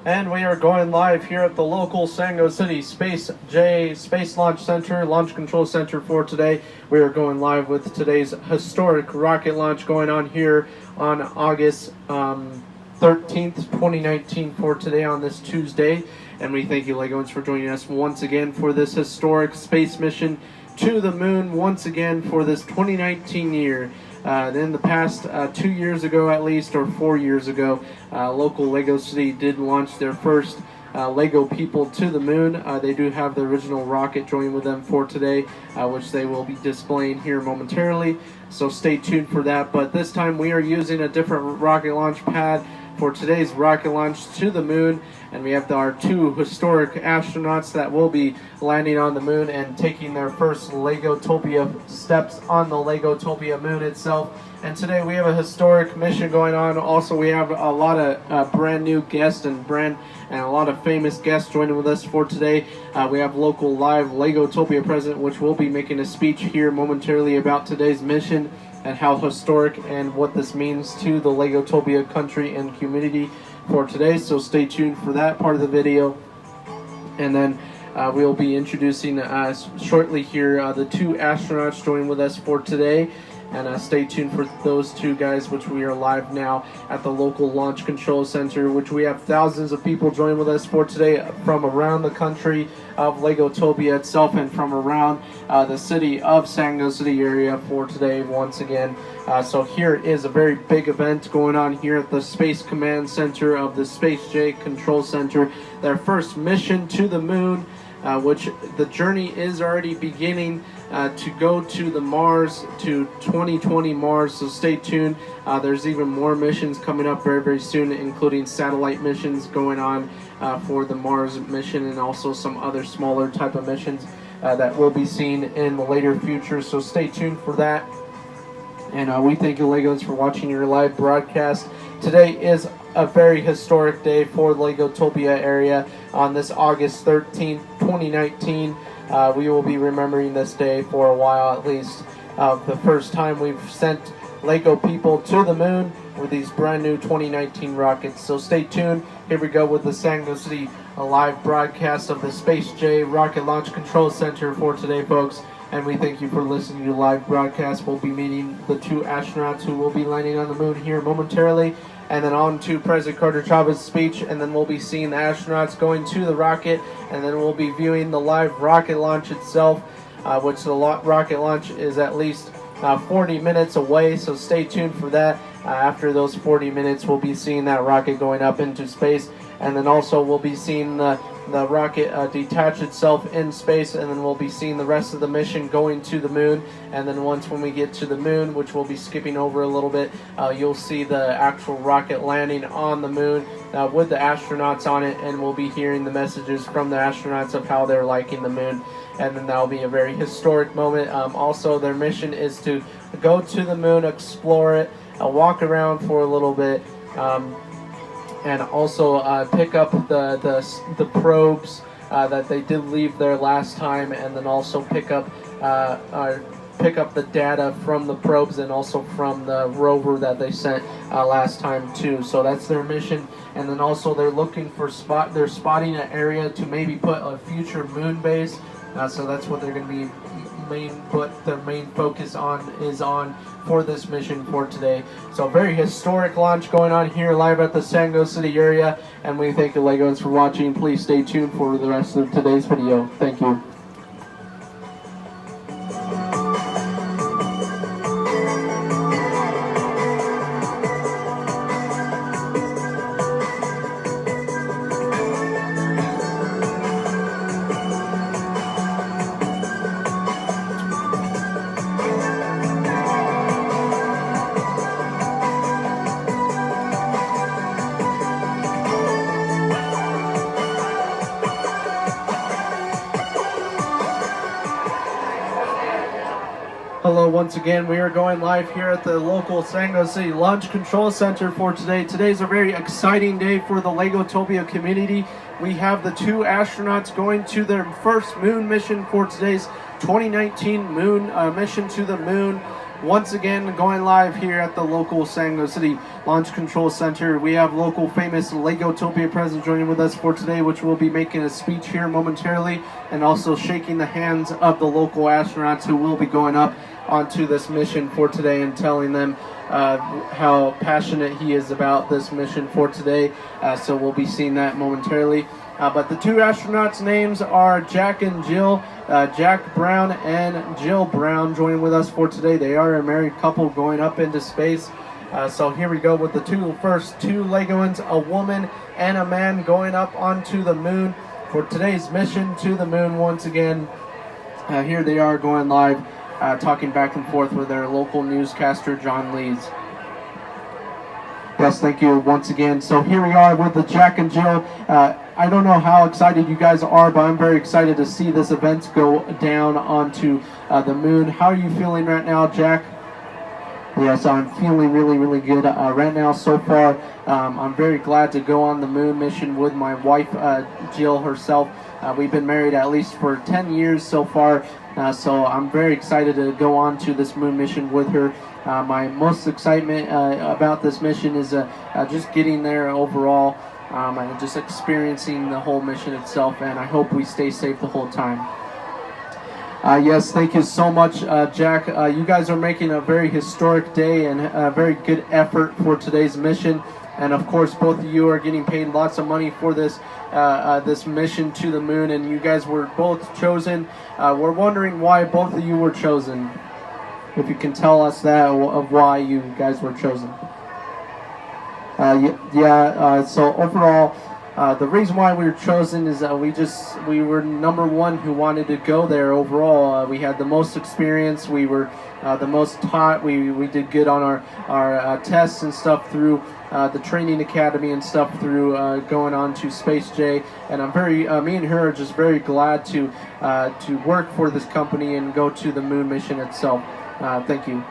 And we are going live here at the local Sango City SpaceJ Space Launch Center, Launch Control Center for today. We are going live with today's historic rocket launch going on here on August 13th, 2019 for today on this Tuesday. And we thank you, Legoans, for joining us once again for this historic space mission to the moon once again for this 2019 year. In the past 2 years ago, at least, or 4 years ago, local Lego City did launch their first Lego people to the moon. They do have the original rocket joining with them for today, which they will be displaying here momentarily. So stay tuned for that. But this time we are using a different rocket launch pad for today's rocket launch to the moon, and we have our two historic astronauts that will be landing on the moon and taking their first Legotopia steps on the Legotopia moon itself. And today we have a historic mission going on. Also, we have a lot of brand new guests and a lot of famous guests joining with us for today. We have local live Legotopia president, which will be making a speech here momentarily about today's mission and how historic and what this means to the Legotopia country and community for today. So stay tuned for that part of the video. And then we'll be introducing shortly here the two astronauts joining with us for today. And stay tuned for those two guys, which we are live now at the local Launch Control Center, which we have thousands of people joining with us for today from around the country of Legotopia itself and from around the city of Sango City area for today once again. So here is a very big event going on here at the Space Command Center of the SpaceJ Control Center. Their first mission to the moon, which the journey is already beginning to go to the Mars, to 2020 Mars, so stay tuned. There's even more missions coming up very, very soon, including satellite missions going on for the Mars mission and also some other smaller type of missions that will be seen in the later future, so stay tuned for that. And we thank you, Legos, for watching your live broadcast. Today is a very historic day for the Legotopia area on this August 13th, 2019. We will be remembering this day for a while at least. The first time we've sent Lego people to the moon with these brand new 2019 rockets. So stay tuned. Here we go with the Sango City live broadcast of the SpaceJ Rocket Launch Control Center for today, folks. And we thank you for listening to the live broadcast. We'll be meeting the two astronauts who will be landing on the moon here momentarily. And then on to President Carter Chavez's speech, and then we'll be seeing the astronauts going to the rocket, and then we'll be viewing the live rocket launch itself, which the rocket launch is at least 40 minutes away, so stay tuned for that. After those 40 minutes, we'll be seeing that rocket going up into space, and then also we'll be seeing the rocket detach itself in space, and then we'll be seeing the rest of the mission going to the moon. And then when we get to the moon, which we'll be skipping over a little bit, you'll see the actual rocket landing on the moon with the astronauts on it, and we'll be hearing the messages from the astronauts of how they're liking the moon. And then that'll be a very historic moment. Also, their mission is to go to the moon, explore it, walk around for a little bit, and also pick up the probes that they did leave there last time, and then also pick up the data from the probes and also from the rover that they sent last time too. So that's their mission. And then also they're looking for they're spotting an area to maybe put a future moon base. So that's what they're going to be their main focus on for this mission for today. So a very historic launch going on here live at the Sango City area, and we thank you, Legos, for watching. Please stay tuned for the rest of today's video. Thank you. Hello once again. We are going live here at the local Sango City Launch Control Center for today. Today's a very exciting day for the Legotopia community. We have the two astronauts going to their first moon mission for today's 2019 moon mission to the moon. once again going live here at the local San Diego City Launch Control Center. We have local famous Legotopia president joining with us for today, which will be making a speech here momentarily and also shaking the hands of the local astronauts who will be going up onto this mission for today and telling them how passionate he is about this mission for today. So we'll be seeing that momentarily. But the two astronauts' names are Jack and Jill, Jack Brown and Jill Brown joining with us for today. They are a married couple going up into space. So here we go with the first two Legoans, a woman and a man going up onto the moon for today's mission to the moon once again. Here they are going live, talking back and forth with their local newscaster, John Leeds. Yes, thank you once again. So here we are with the Jack and Jill. I don't know how excited you guys are, but I'm very excited to see this event go down onto the moon. How are you feeling right now, Jack? Yes, I'm feeling really, really good right now so far. I'm very glad to go on the moon mission with my wife, Jill herself. We've been married at least for 10 years so far, so I'm very excited to go on to this moon mission with her. My most excitement about this mission is just getting there overall, and just experiencing the whole mission itself, and I hope we stay safe the whole time. Yes, thank you so much, Jack. You guys are making a very historic day and a very good effort for today's mission. And of course, both of you are getting paid lots of money for this this mission to the moon, and you guys were both chosen. We're wondering why both of you were chosen. If you can tell us that, of why you guys were chosen. So overall, the reason why we were chosen is we were number one who wanted to go there overall. We had the most experience. We were the most taught. We did good on our tests and stuff through the training academy and stuff through going on to SpaceJ. And I'm me and her are just very glad to work for this company and go to the moon mission itself. Thank you.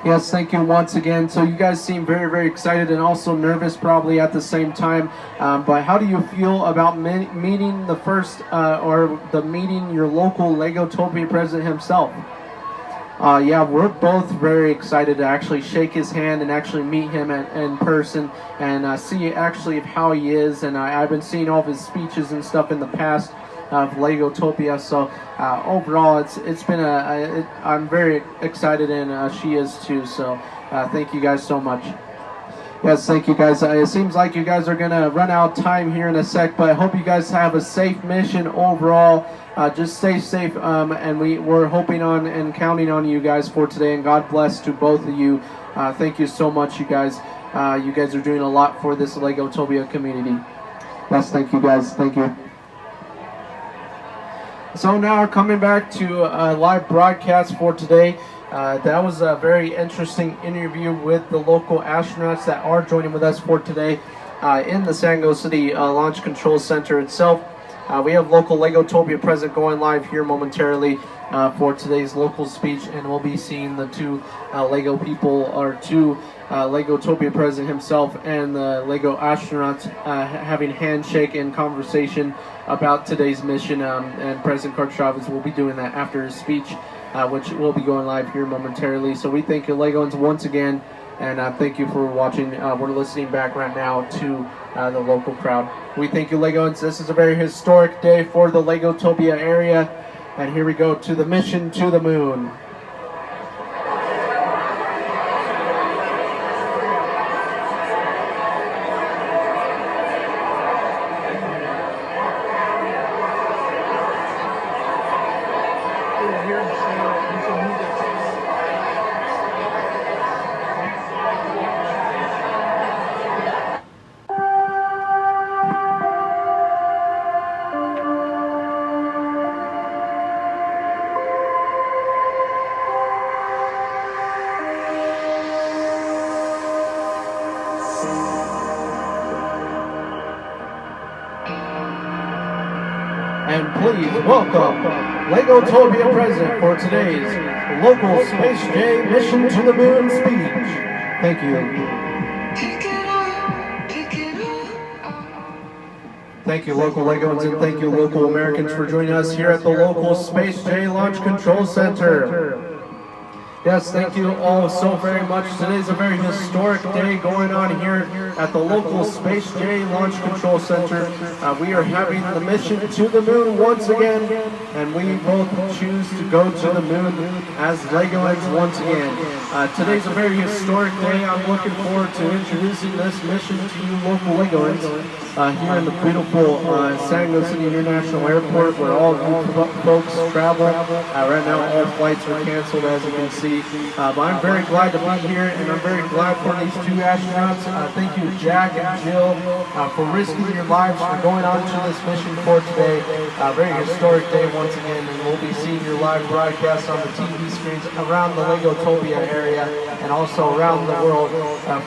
Yes, thank you once again. So you guys seem very, very excited and also nervous probably at the same time. But how do you feel about meeting the first, meeting your local Legotopia president himself? Yeah, we're both very excited to actually shake his hand and actually meet him in person and see actually how he is. And I've been seeing all of his speeches and stuff in the past of Legotopia. So overall, it's been I'm very excited, and she is too. So thank you guys so much. Yes, thank you guys. It seems like you guys are gonna run out of time here in a sec, but I hope you guys have a safe mission overall. Just stay safe, and we're hoping on and counting on you guys for today. And God bless to both of you. Thank you so much, you guys. You guys are doing a lot for this Legotopia community. Yes, thank you guys. Thank you. So now coming back to a live broadcast for today. That was a very interesting interview with the local astronauts that are joining with us for today in the San Diego City Launch Control Center itself. We have local Legotopia president going live here momentarily for today's local speech, and we'll be seeing the two Lego people, or two Legotopia president himself and the Lego astronauts having handshake and conversation about today's mission, and President Chavez will be doing that after his speech, which will be going live here momentarily. So we thank you, Legoans, once again, and thank you for watching. We're listening back right now to the local crowd. We thank you, Legoans. This is a very historic day for the Legotopia area, and here we go to the mission to the moon. And please welcome Legotopia president for today's local SpaceJ mission to the moon speech. Thank you. Thank you, local Legoans, and thank you, local Americans, for joining us here at the local SpaceJ Launch Control Center. Yes, thank you all so very much. Today's a very historic day going on here at the local SpaceJ Launch Control Center. We are having the mission to the moon once again, and we both choose to go to the moon as Legoans once again. Today's a very historic day. I'm looking forward to introducing this mission to you local Legoans here in the beautiful San Diego City International Airport, where all you folks travel. Right now all flights are canceled, as you can see. But I'm very glad to be here, and I'm very glad for these two astronauts. Thank you, Jack and Jill, for risking your lives for going on to this mission for today. Very historic day once again, and we'll be seeing your live broadcast on the TV screens around the Legotopia area and also around the world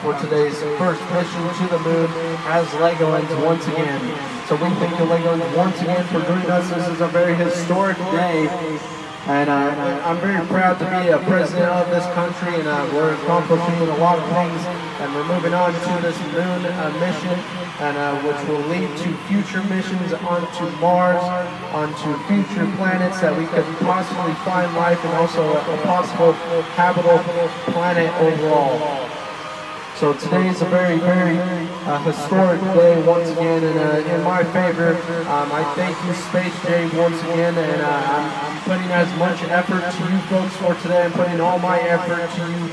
for today's first mission to the moon as Legoans once again. So we thank you, Legoans, once again for joining us. This is a very historic day. And I'm very proud to be a president of this country, and we're accomplishing a lot of things, and we're moving on to this moon mission, and which will lead to future missions onto Mars, onto future planets that we could possibly find life, and also a possible habitable planet overall. So today is a very, very historic day once again, and in my favor, I thank you, SpaceJ, once again, and I'm putting as much effort to you folks for today. I'm putting all my effort to you,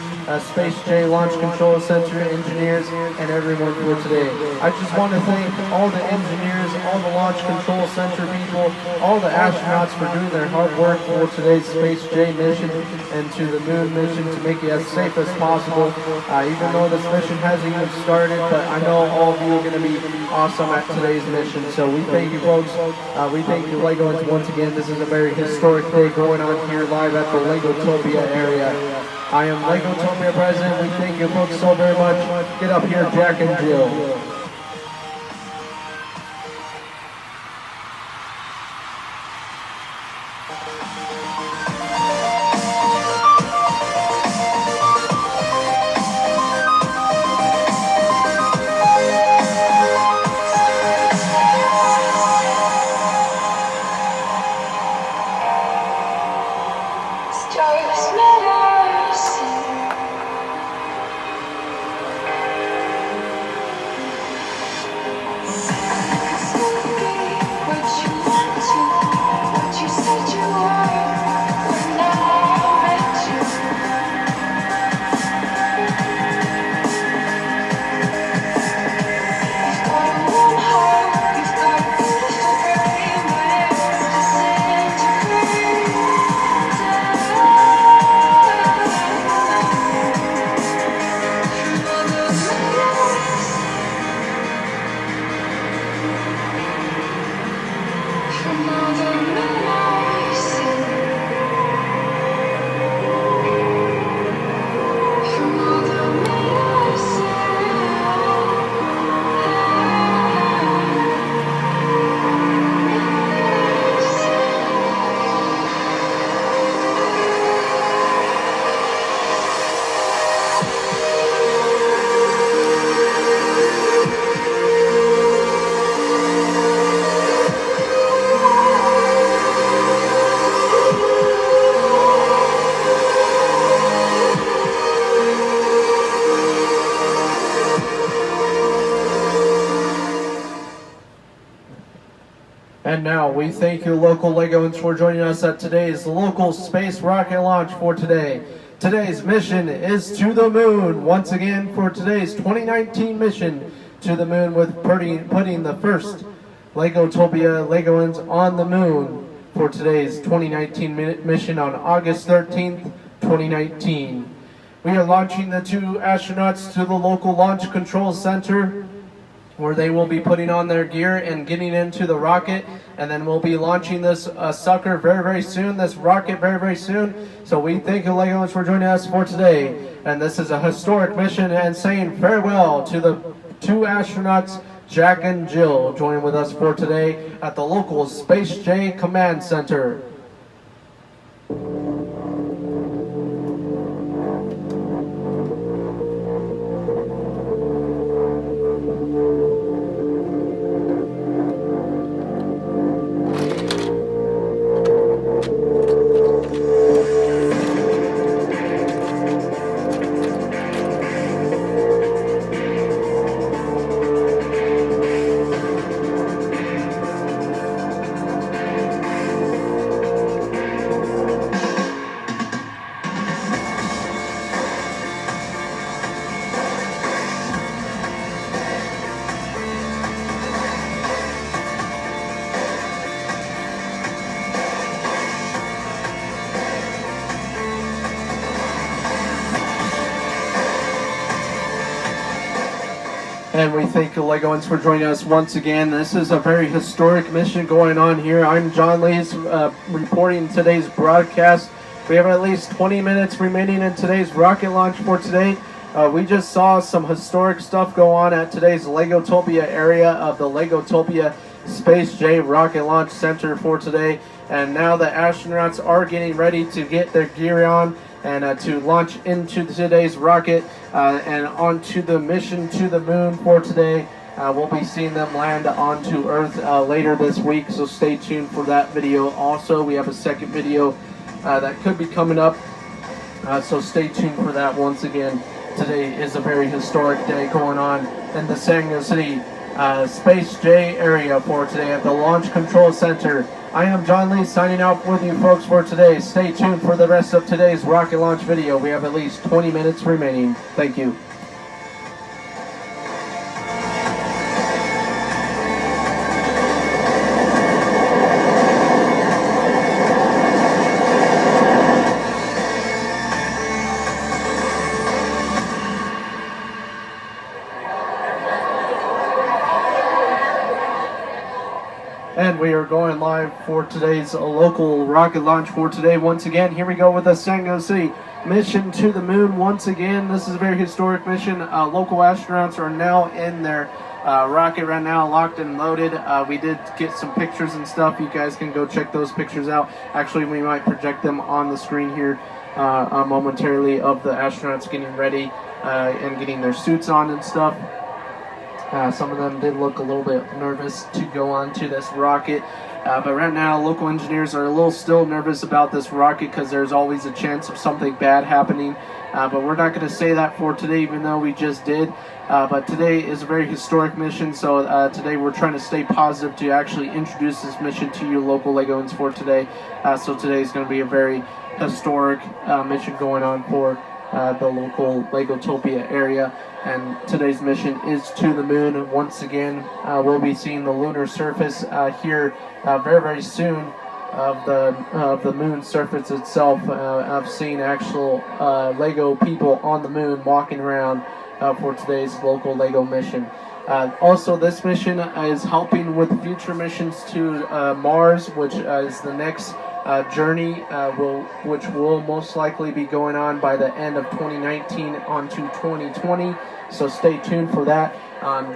SpaceJ Launch Control Center engineers, and everyone for today. I just want to thank all the engineers, all the Launch Control Center people, all the astronauts for doing their hard work for today's SpaceJ mission and to the moon mission to make it as safe as possible. Even though this mission hasn't even started, but I know all of you are going to be awesome at today's mission. So we thank you, folks. We thank you, Legoans, once again. This is a very historic day going on here live at the Legotopia area. I am Legotopia President. We thank you, folks, so very much. Get up here, Jack and Jill. And now we thank you, local Legoans, for joining us at today's local space rocket launch for today. Today's mission is to the moon. Once again, for today's 2019 mission to the moon, with putting the first Legotopia Legoans on the moon for today's 2019 mission on August 13th, 2019. We are launching the two astronauts to the local Launch Control Center, where they will be putting on their gear and getting into the rocket, and then we'll be launching this sucker very, very soon, this rocket very, very soon. So we thank you, Legoans, for joining us for today. And this is a historic mission, and saying farewell to the two astronauts, Jack and Jill, joining with us for today at the local SpaceJ Command Center. And we thank the Legoans for joining us once again. This is a very historic mission going on here. I'm John Lees, reporting today's broadcast. We have at least 20 minutes remaining in today's rocket launch for today. We just saw some historic stuff go on at today's Legotopia area of the Legotopia SpaceJ Rocket Launch Center for today. And now the astronauts are getting ready to get their gear on and to launch into today's rocket and onto the mission to the moon for today. We'll be seeing them land onto Earth later this week, so stay tuned for that video. Also, we have a second video that could be coming up, so stay tuned for that. Once again, today is a very historic day going on in the San Jose SpaceJ area for today at the Launch Control Center. I am John Lee signing out with you folks for today. Stay tuned for the rest of today's rocket launch video. We have at least 20 minutes remaining. Thank you. And we are going live for today's local rocket launch for today. Once again, here we go with the San Jose mission to the moon. Once again, this is a very historic mission. Local astronauts are now in their rocket right now, locked and loaded. We did get some pictures and stuff. You guys can go check those pictures out. Actually, we might project them on the screen here momentarily of the astronauts getting ready and getting their suits on and stuff. Some of them did look a little bit nervous to go onto this rocket, but right now local engineers are a little still nervous about this rocket because there's always a chance of something bad happening, but we're not going to say that for today, even though we just did. But today is a very historic mission, so today we're trying to stay positive to actually introduce this mission to you local Legoans for today. So today is going to be a very historic mission going on for the local Legotopia area, and today's mission is to the moon. Once again, we'll be seeing the lunar surface here very, very soon of the moon surface itself. I've seen actual Lego people on the moon walking around for today's local Lego mission. Also, this mission is helping with future missions to Mars, which is the next journey, which will most likely be going on by the end of 2019 onto 2020. So stay tuned for that.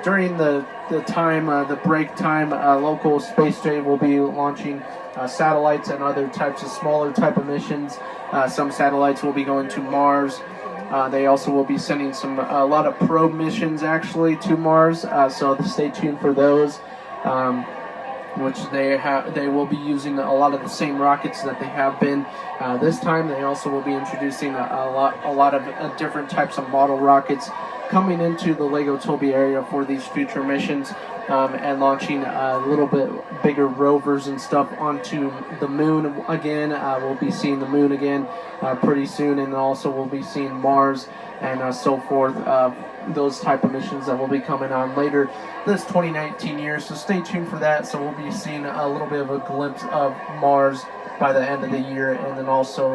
During the time, the break time, local SpaceJ will be launching satellites and other types of smaller type of missions. Some satellites will be going to Mars. They also will be sending a lot of probe missions actually to Mars. So stay tuned for those. Which they will be using a lot of the same rockets that they have been this time. They also will be introducing a lot of different types of model rockets coming into the Legotopia area for these future missions, and launching a little bit bigger rovers and stuff onto the moon again. We'll be seeing the moon again pretty soon, and also we'll be seeing Mars and so forth. Those type of missions that will be coming on later this 2019 year, so stay tuned for that. So we'll be seeing a little bit of a glimpse of Mars by the end of the year, and then also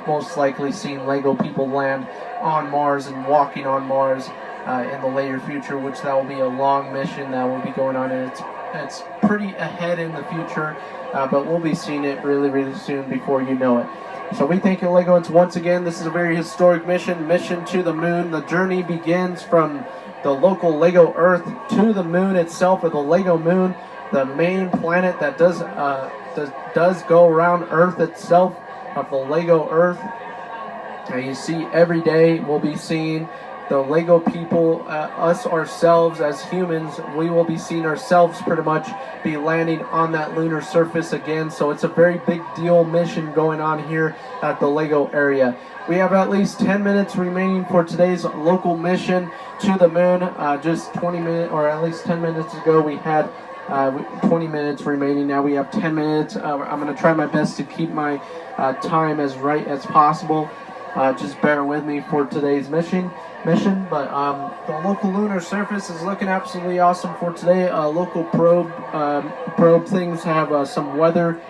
most likely seeing Lego people land on Mars and walking on Mars in the later future, which that will be a long mission that will be going on, and it's pretty ahead in the future, but we'll be seeing it really, really soon before you know it. So we thank you, Legoans, once again. This is a very historic mission to the moon. The journey begins from the local Lego Earth to the moon itself, or the Lego moon, the main planet that does go around Earth itself, of the Lego Earth. And you see every day we'll be seeing the Lego people, us ourselves as humans, we will be seeing ourselves pretty much be landing on that lunar surface again. So it's a very big deal mission going on here at the Lego area. We have at least 10 minutes remaining for today's local mission to the moon. Just 20 minutes, or at least 10 minutes ago, we had 20 minutes remaining. Now we have 10 minutes. I'm going to try my best to keep my time as right as possible. Just bear with me for today's mission. But the local lunar surface is looking absolutely awesome for today. Local probe things have some weather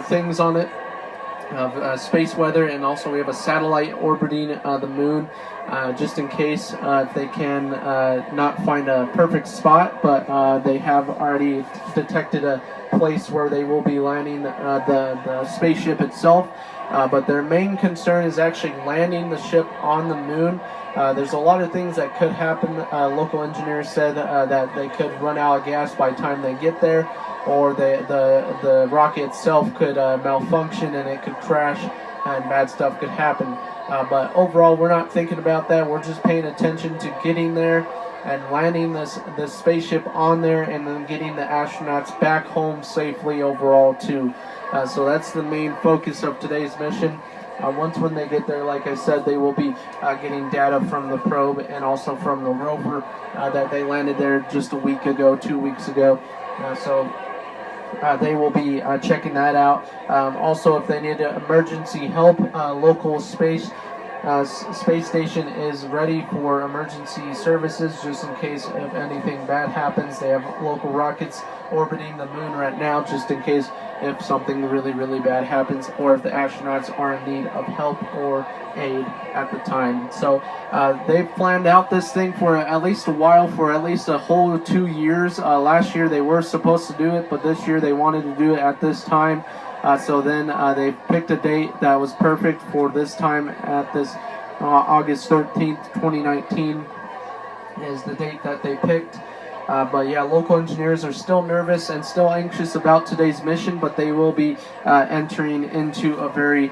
things on it. of space weather, and also we have a satellite orbiting the moon, just in case if they can not find a perfect spot, but they have already detected a place where they will be landing the spaceship itself. But their main concern is actually landing the ship on the moon. There's a lot of things that could happen. Local engineers said that they could run out of gas by the time they get there, or the rocket itself could malfunction and it could crash and bad stuff could happen. But overall, we're not thinking about that. We're just paying attention to getting there and landing this spaceship on there, and then getting the astronauts back home safely overall too. So that's the main focus of today's mission. Once when they get there, like I said, they will be getting data from the probe and also from the rover that they landed there just a week ago, 2 weeks ago. So they will be checking that out. Also, if they need emergency help, local space station is ready for emergency services, just in case if anything bad happens. They have local rockets orbiting the moon right now, just in case if something really, really bad happens, or if the astronauts are in need of help or aid at the time. So they've planned out this thing for at least a while, for at least a whole 2 years. Last year they were supposed to do it, but this year they wanted to do it at this time. So then they picked a date that was perfect for this time, at this August 13th, 2019 is the date that they picked. But yeah, local engineers are still nervous and still anxious about today's mission, but they will be entering into a very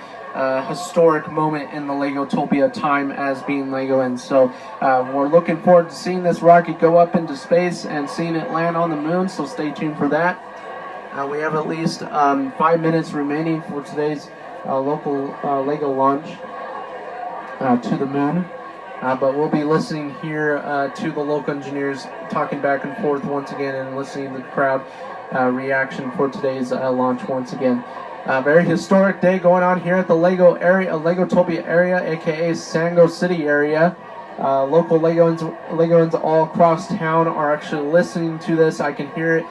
historic moment in the Legotopia time as being Legoans. So we're looking forward to seeing this rocket go up into space and seeing it land on the moon, so stay tuned for that. We have at least 5 minutes remaining for today's local Lego launch to the moon. But we'll be listening here to the local engineers talking back and forth once again, and listening to the crowd reaction for today's launch once again. Very historic day going on here at the Legotopia area, aka Sango City area. Local Legoans all across town are actually listening to this. I can hear it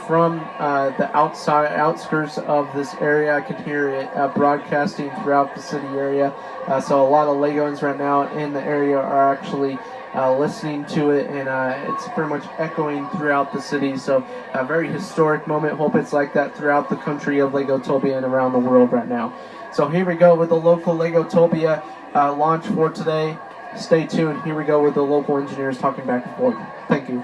from the outskirts of this area. I can hear it broadcasting throughout the city area. So a lot of Legoans right now in the area are actually listening to it, and it's pretty much echoing throughout the city. So a very historic moment. Hope it's like that throughout the country of Legotopia and around the world right now. So here we go with the local Legotopia launch for today. Stay tuned. Here we go with the local engineers talking back and forth. Thank you.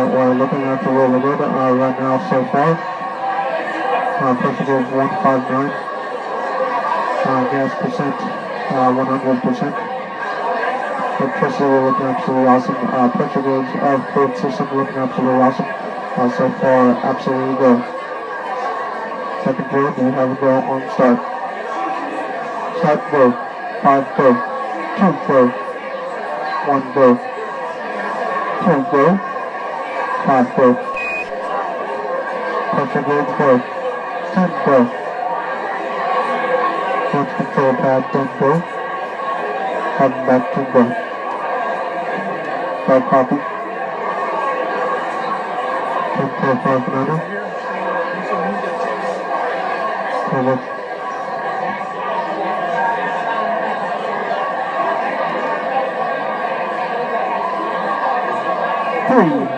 We're looking at the roller good right now so far. Pressure goes 159. Gas percent 100%. The pressure we're looking absolutely awesome. Pressure gauge of curved system looking absolutely awesome. So far, absolutely go. Second gear, we have a go on start. Start go. 5 go. 2 go. 1 go. 2 go. 5 go. Pressure gauge go. 10 go. Launch control pad 10 go. Come back 10 go. Start copy. 10 go 5 banana. Over.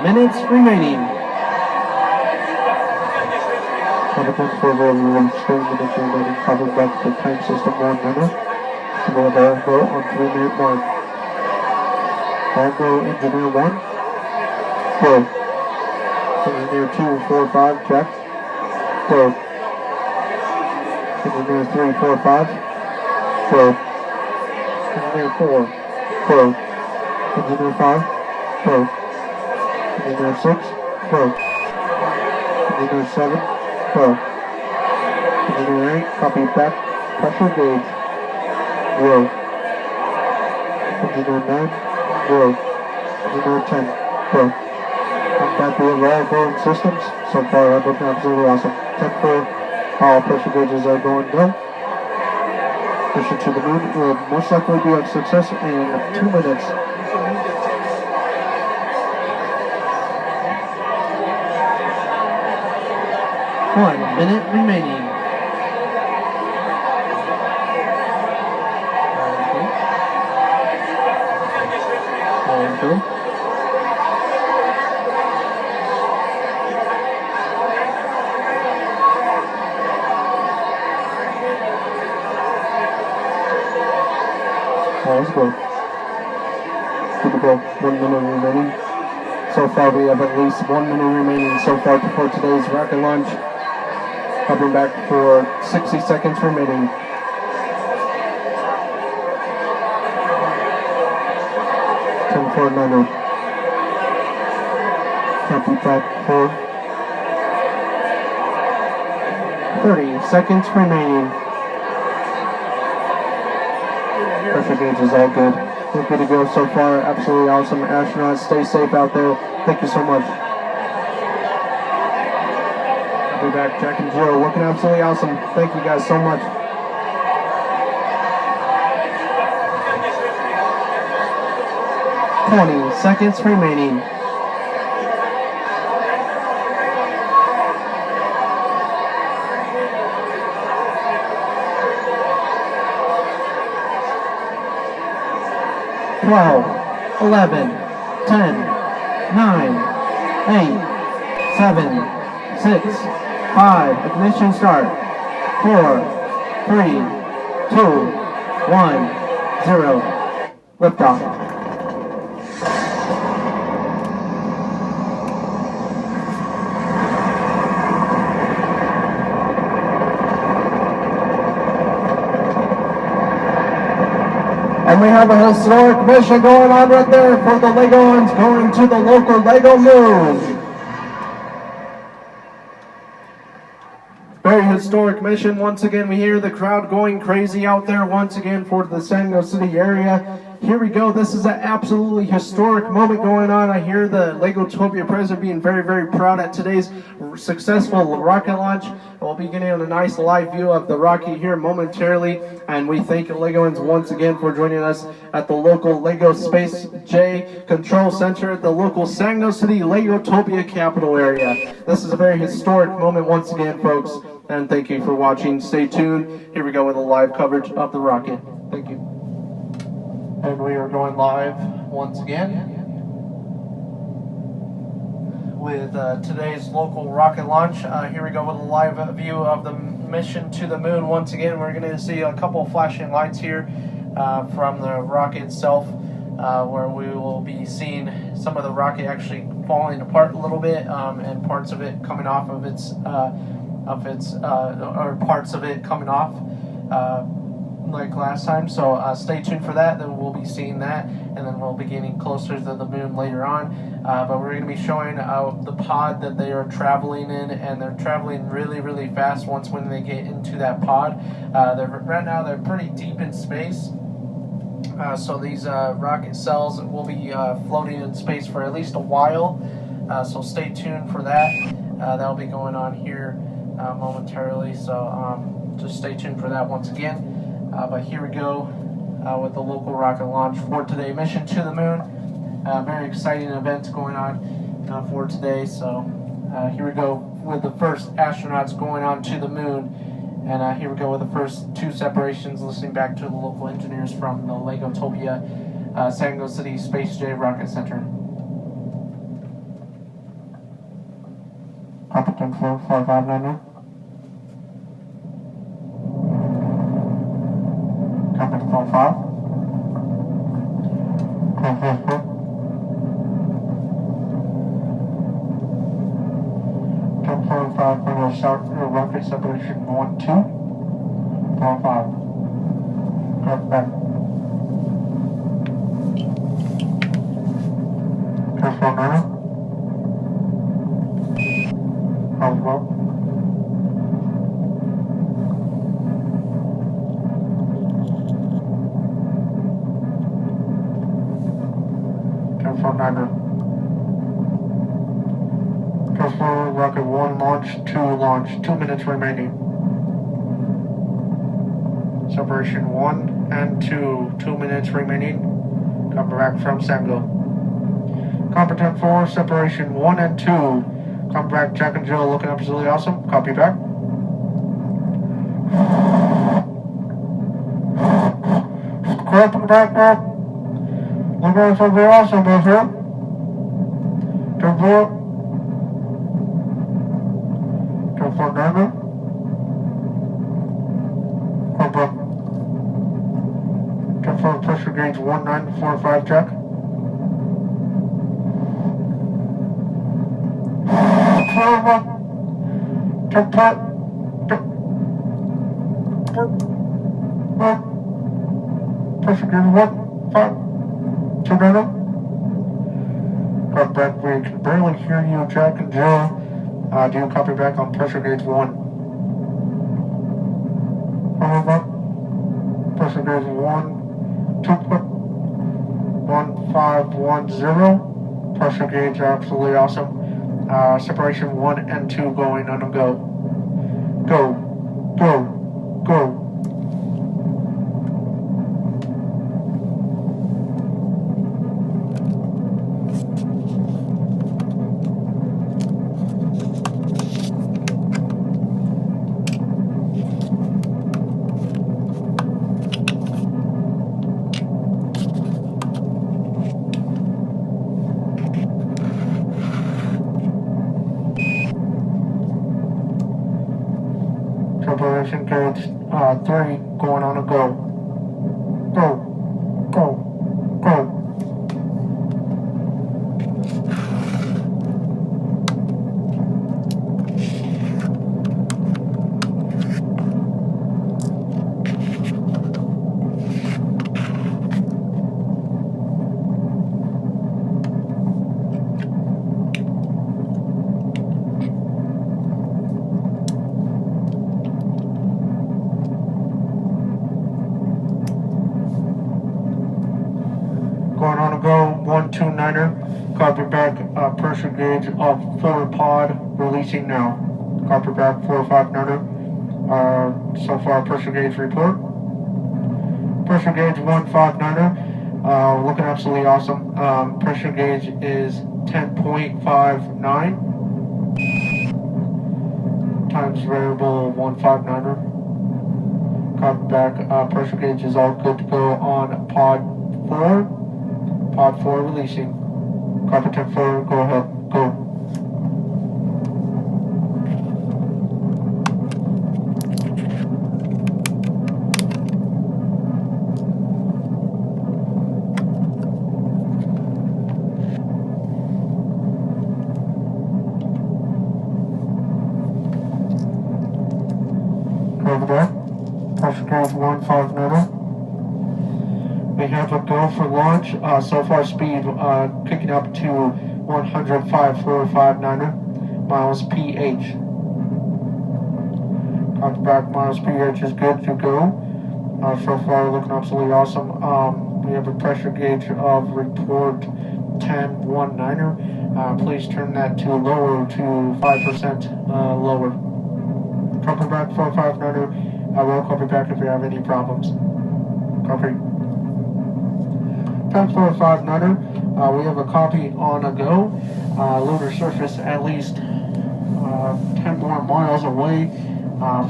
Minutes remaining. Competence for the string minutes remaining. Cover back to time system 1 minute. Go there, go on 3-minute mark. Go engineer 1. Go. Engineer 2, 4, 5, check. Go. Engineer 3, 4, 5. Go. Engineer 4. Go. Engineer 5. Go. Engineer 6. Go. Engineer 7. Go. Engineer 8, copy back. Pressure gauge. Low. Engineer 9, low. Engineer 10, go. I'm back with all going systems. So far, I'm looking absolutely awesome. 10-4, all pressure gauges are going go. Mission to the moon will most likely be a success in 2 minutes. One minute remaining. Alright, cool. Let's go. Good to go. 1 minute remaining. So far, we have at least 1 minute remaining so far before today's rocket launch. Hovering back for 60 seconds remaining. For 9. Copy back for 30 seconds remaining. Pressure gauge is all good. We're good to go so far. Absolutely awesome. Astronauts, stay safe out there. Thank you so much. I'll be back. Jack and Jill looking absolutely awesome. Thank you guys so much. 20 seconds remaining. Twelve, 11, 10, 9, 8, 7, 6, 5. Ignition start. 4, 3, 2, 1, 0. Liftoff. And we have a historic mission going on right there for the Legoans going to the local Lego moon. Very historic mission. Once again, we hear the crowd going crazy out there once again for the San Diego City area. Here we go. This is an absolutely historic moment going on. I hear the Legotopia president being very, very proud at today's successful rocket launch. We'll be getting a nice live view of the rocket here momentarily. And we thank Legoans once again for joining us at the local Lego SpaceJ Control Center at the local San Diego City Legotopia capital area. This is a very historic moment once again, folks. And thank you for watching. Stay tuned. Here we go with a live coverage of the rocket. Thank you. And we are going live once again with today's local rocket launch. Here we go with a live view of the mission to the moon. Once again, we're going to see a couple of flashing lights here from the rocket itself, where we will be seeing some of the rocket actually falling apart a little bit, and parts of it coming off of its or parts of it coming off like last time. So stay tuned for that. Then we'll be seeing that, and then we'll be getting closer to the moon later on. But we're going to be showing the pod that they are traveling in, and they're traveling really, really fast once when they get into that pod. Right now they're pretty deep in space. So these rocket cells will be floating in space for at least a while. So stay tuned for that. That'll be going on here momentarily. So just stay tuned for that once again. But here we go with the local rocket launch for today. Mission to the moon. Very exciting event going on for today. So here we go with the first astronauts going on to the moon. And here we go with the first two separations, listening back to the local engineers from the Legotopia San Diego City SpaceJ Rocket Center. Copy 10-4, 559. Copy 4-5. 10-4. 10-4-5 for the start rocket separation 1, 2. 4-5. Go back. 10-4-9. Hold up. 459er. Tesla rocket 1 launch, 2 launch, 2 minutes remaining. Separation 1 and 2, 2 minutes remaining. Coming back from Sango. Competent 4, separation 1 and 2. Coming back, Jack and Jill looking absolutely awesome. Copy back. Crap in the back, crap. Looking absolutely awesome over here. Turn 4. Turn 4 driver. Crap up. Turn 4 pressure gauge 1945 check. Turn 4. Pressure gauge 15. Turn driver. Cut back, we can barely hear you, Jack and Jill. Do you copy back on pressure gauge 1? Pressure gauge 1, 2.1510. Pressure gauge absolutely awesome. Separation 1 and 2 going on a go. Go, go, go. Separation gauge 3 going on a go. Go, go, go. Going on a go, 129er. Copy back, pressure gauge of 4 pod, releasing now. Copy back, 459er. So far, pressure gauge report. Pressure gauge 159er. Looking absolutely awesome. Pressure gauge is 10.59 times variable 159er. Copy back, pressure gauge is all good to go on pod 4. Pod 4 releasing. Competent 4, go ahead, go. Over there. Pressure gauge 159er. We have a go for launch. So far speed kicking up to 105.459 miles PH. Copy back, miles PH is good to go. So far looking absolutely awesome. We have a pressure gauge of report 1019er. Please turn that to lower to 5% lower. Copy back 459er. I will copy back if you have any problems. Copy. 10.59er. We have a copy on a go. Lunar surface at least 10 more miles away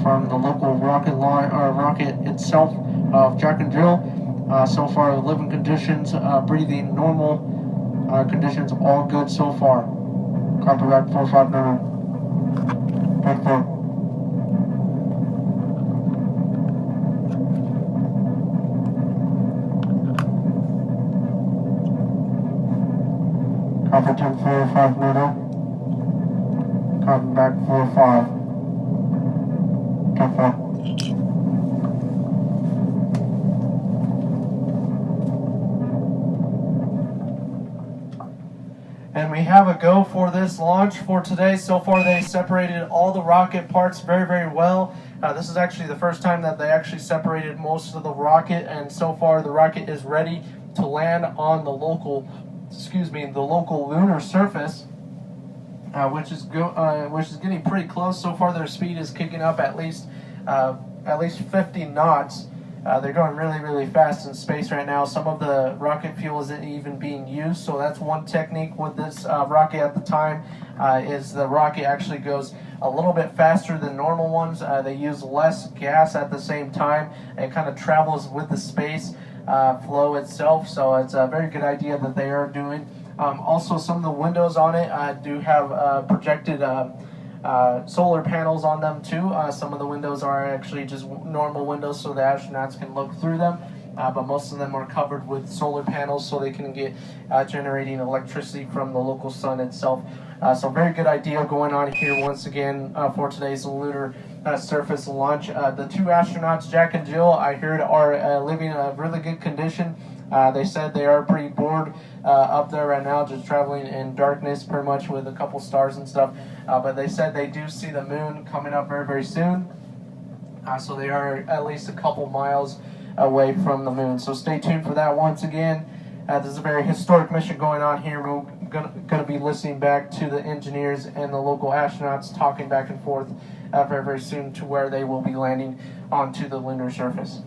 from the local rocket itself of Jack and Jill. So far, living conditions, breathing normal conditions, all good so far. Copy back 459er. Back 4. Copy 10.459er. Copy back 4.5. 10.4. And we have a go for this launch for today. So far, they separated all the rocket parts very, very well. This is actually the first time that they actually separated most of the rocket, and so far the rocket is ready to land on the local the local lunar surface, which is getting pretty close. So far, their speed is kicking up at least 50 knots. They're going really, really fast in space right now. Some of the rocket fuel isn't even being used, so that's one technique with this rocket at the time, is the rocket actually goes a little bit faster than normal ones. They use less gas at the same time. It kind of travels with the space flow itself, so it's a very good idea that they are doing. Also, some of the windows on it do have projected solar panels on them too. Some of the windows are actually just normal windows so the astronauts can look through them, but most of them are covered with solar panels so they can get generating electricity from the local sun itself. So very good idea going on here once again for today's lunar surface launch. The two astronauts, Jack and Jill, I heard are living in a really good condition. They said they are pretty bored up there right now, just traveling in darkness pretty much with a couple stars and stuff. But they said they do see the moon coming up very, very soon. So they are at least a couple miles away from the moon. So stay tuned for that once again. This is a very historic mission going on here. We're going to be listening back to the engineers and the local astronauts talking back and forth very, very soon to where they will be landing onto the lunar surface.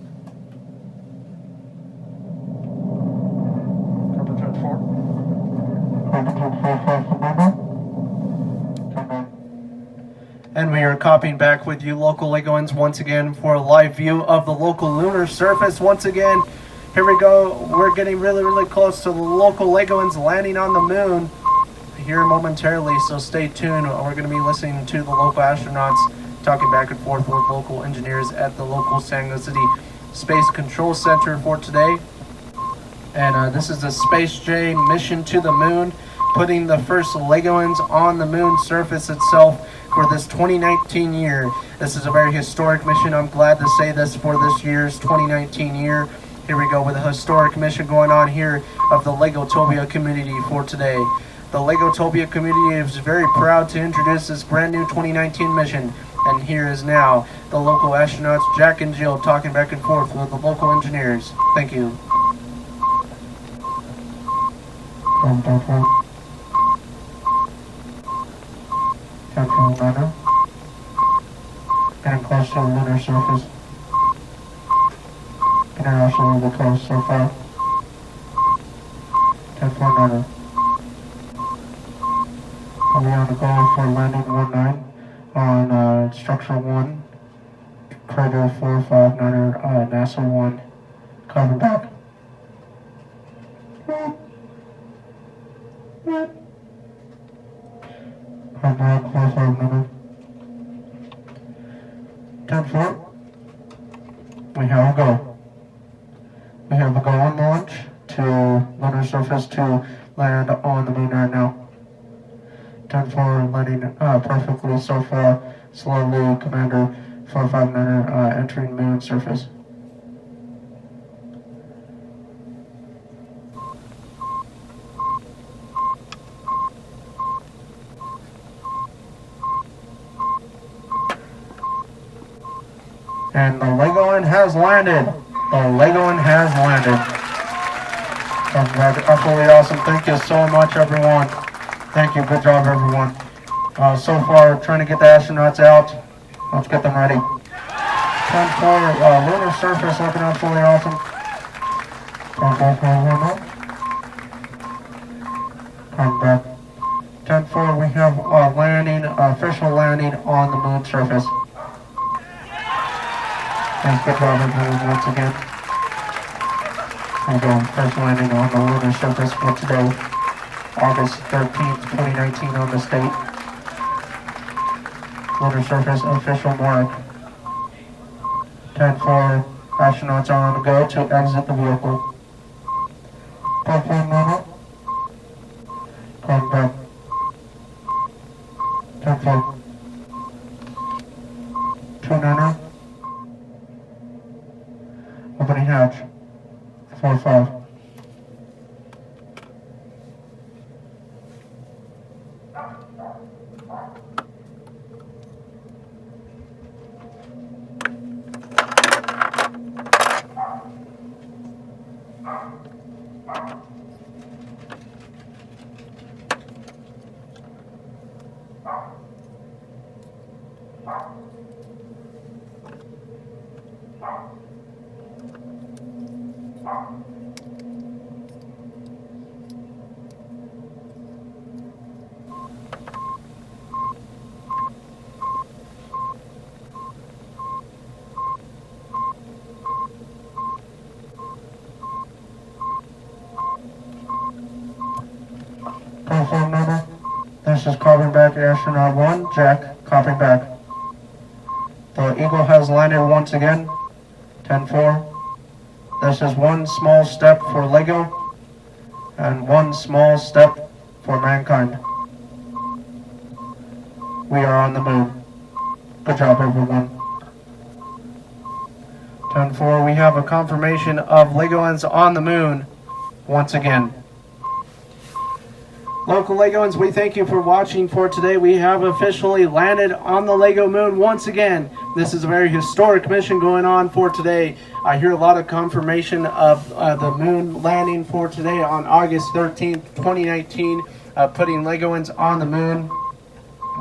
And we are copying back with you local Legoans once again for a live view of the local lunar surface. Once again, here we go. We're getting really, really close to the local Legoans landing on the moon here momentarily, so stay tuned. We're going to be listening to the local astronauts talking back and forth with local engineers at the local San Jose City Space Control Center for today. And this is the SpaceJ mission to the moon, putting the first Legoans on the moon surface itself for this 2019 year. This is a very historic mission. I'm glad to say this for this year's 2019 year. Here we go with a historic mission going on here of the Legotopia community for today. The Legotopia community is very proud to introduce this brand new 2019 mission. And here is now the local astronauts Jack and Jill talking back and forth with the local engineers. Thank you. Runner. Getting close to the lunar surface. International close so far. 10-4 runner. Are we on the goal for landing 19 on structure 1, crater 459, NASA 1, coming back. 10-4. We have a go. We have a go on launch to lunar surface to land on the moon right now. 10-4 landing perfectly so far. Slowly, Commander 459 entering moon surface. And the Legoan has landed. The Legoan has landed. That's absolutely awesome. Thank you so much, everyone. Thank you. Good job, everyone. So far, trying to get the astronauts out. Let's get them ready. 10-4, lunar surface looking absolutely awesome. 10-4, we have landing, official landing on the moon surface. Thanks, good job, everyone, once again. We're going first landing on the lunar surface for today, August 13th, 2019 on the state. Lunar surface official mark. 10-4, astronauts are on the go to exit the vehicle. 10-4 minute. Come back. 10-4. 2-9. Opening hatch. 4-5. Telephone number. This is copying back astronaut 1, Jack, copying back. The Eagle has landed once again, 10-4. This is one small step for LEGO, and one small step for mankind. We are on the moon. Good job, everyone. 10-4, we have a confirmation of Legoans on the moon once again. Local Legoans, we thank you for watching for today. We have officially landed on the Lego moon once again. This is a very historic mission going on for today. I hear a lot of confirmation of the moon landing for today on August 13th, 2019, putting Legoans on the moon.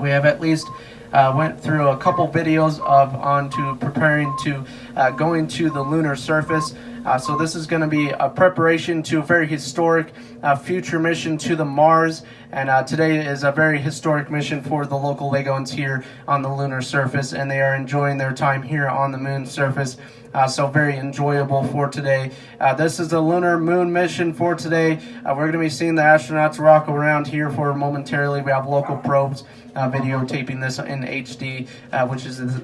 We have at least went through a couple videos of onto preparing to going to the lunar surface. So this is going to be a preparation to a very historic future mission to the Mars. And today is a very historic mission for the local Legoans here on the lunar surface. And they are enjoying their time here on the moon surface. So very enjoyable for today. This is the lunar moon mission for today. We're going to be seeing the astronauts rock around here for momentarily. We have local probes videotaping this in HD,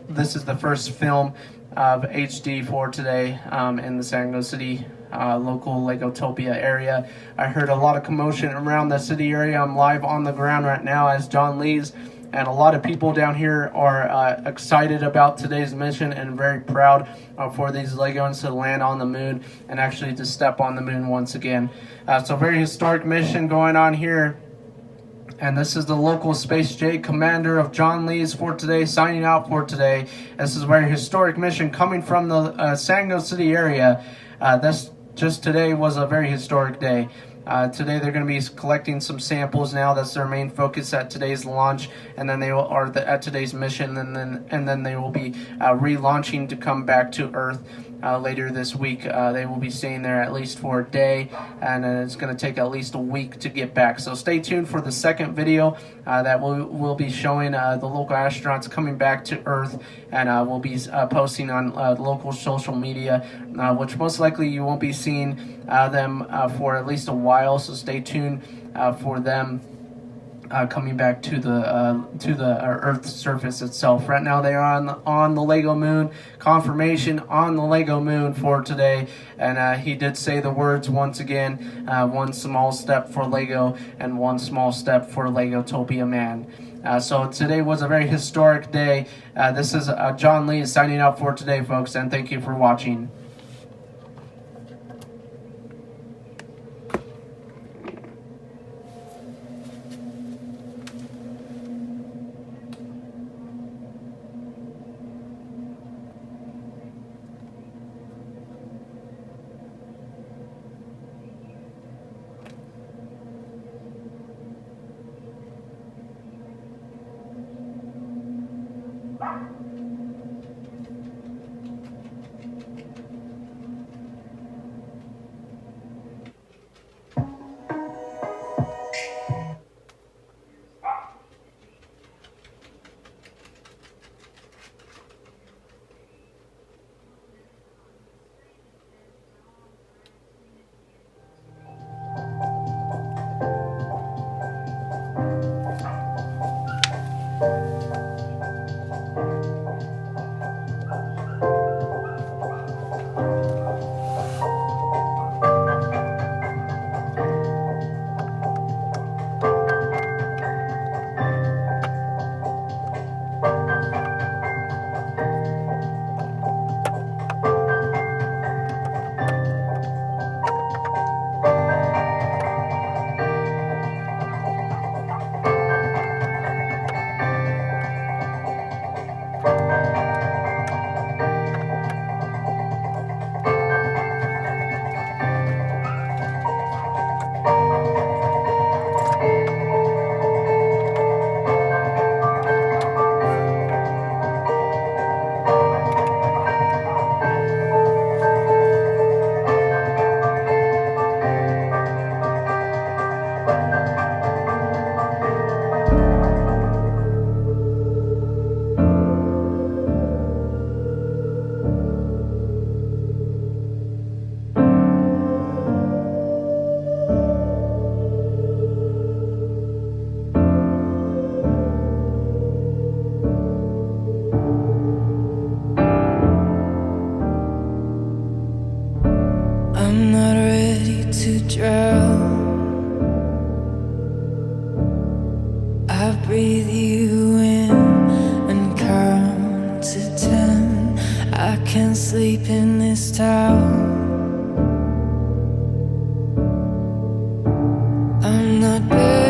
this is the first film of HD for today in the San Diego City local Legotopia area. I heard a lot of commotion around the city area. I'm live on the ground right now as John Lee's, and a lot of people down here are excited about today's mission and very proud for these Legoans to land on the moon and actually to step on the moon once again. So very historic mission going on here. And this is the local SpaceJ commander of John Lee's for today, signing out for today. This is a very historic mission coming from the San Diego City area. This just today was a very historic day. Today they're going to be collecting some samples now. That's their main focus at today's launch, and then they will, at today's mission, and then they will be relaunching to come back to Earth later this week. They will be staying there at least for a day, and it's going to take at least a week to get back. So stay tuned for the second video that we'll be showing the local astronauts coming back to Earth, and we'll be posting on local social media, which most likely you won't be seeing them for at least a while. So stay tuned for them coming back to the Earth's surface itself. Right now they are on the Lego moon. Confirmation on the Lego moon for today, and he did say the words once again: one small step for Lego and one small step for Legotopia man. So today was a very historic day. This is John Lee signing out for today, folks, and thank you for watching. I'm not ready to drown. I breathe you in and count to 10. I can't sleep in this town. I'm not ready.